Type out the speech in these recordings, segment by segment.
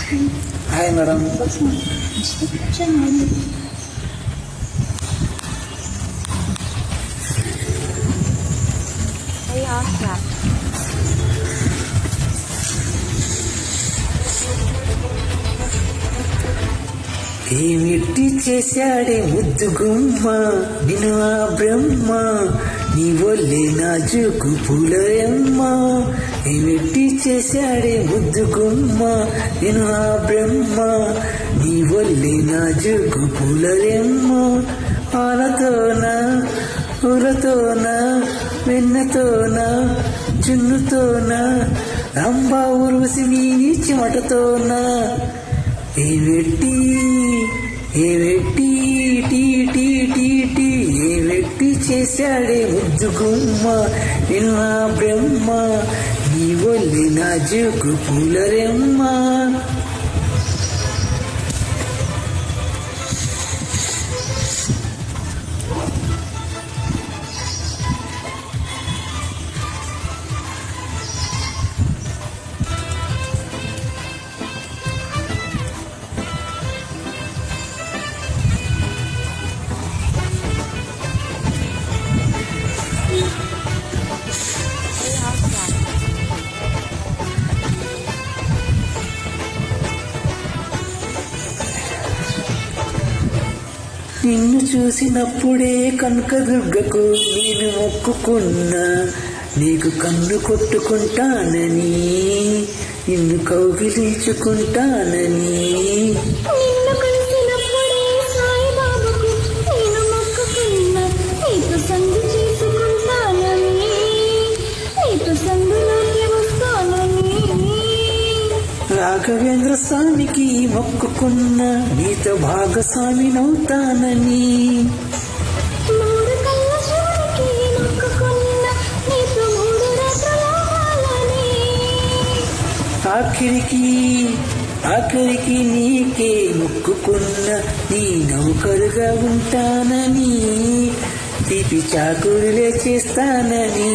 Hi madam. ఏమిటి చేశాడే ముద్దు గుమ్మ నిన్ను ఆ బ్రహ్మ, నీ ఒళ్ళే నాజుకు పూలయమ్మ. ఏమిటి చేశాడే ముద్దు గుమ్మ నిన్ను ఆ బ్రహ్మ, నీ ఒళ్ళే నాజుకు పూలయమ్మ. పాలతోనా ఊరతోనా వెన్నతోనా చున్నుతోనా రంభా ఉర్వశి నీ చెమటతోనా. ఏమిటి ఏమిటి టీ టీ టీ టీ ఏమిటి చేశాడే ముద్దు గుమ్మ నిన్ను ఆ బ్రహ్మ, నీ ఒళ్ళి నాజుకు పూలరెమ్మ. నిన్ను చూసినప్పుడే కనకదుర్గకు నేను మొక్కుకున్నా, నీకు కన్ను కొట్టుకుంటానని, నిన్ను కౌగిలించుకుంటానని. రాఘవేంద్ర స్వామికి మొక్కుకున్న, నీతో భాగస్వామి నవుతానని. ఆఖరికి నీకే మొక్కుకున్న, నీ నౌకరుగా ఉంటానని, తీపి చాకురులే చేస్తానని.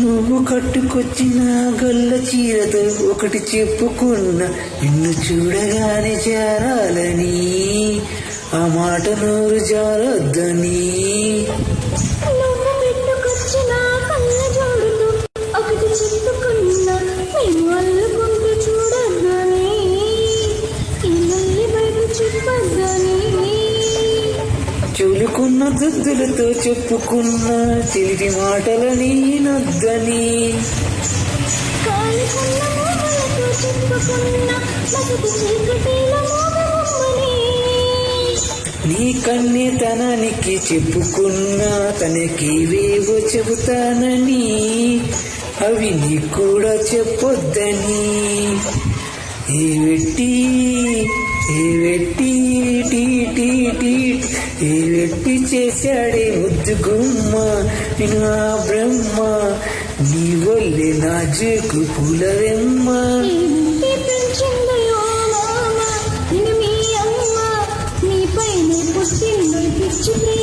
నువ్వు కట్టుకొచ్చిన గల్ల చీరతో ఒకటి చెప్పుకున్న, నిన్ను చూడగానే జారాలని, ఆ మాట నోరు జారొద్దని. చూలుకున్న దుద్దులతో చెప్పుకున్న చిలిపి మాటలని నొద్దని. నీ కన్నెతనానికి చెప్పుకున్నా తనకేవేవో చెబుతానని, అవి నీ కూడా చెప్పొద్దని. ఏవెట్టి టీ టీ టీ ఏవెట్టి చేశాడే ముద్దు గుమ్మ నిన్ను ఆ బ్రహ్మ, నీ ఒళ్ళే నాజుకు పూలరెమ్మ. చిన్న పిచ్చి ప్రేమ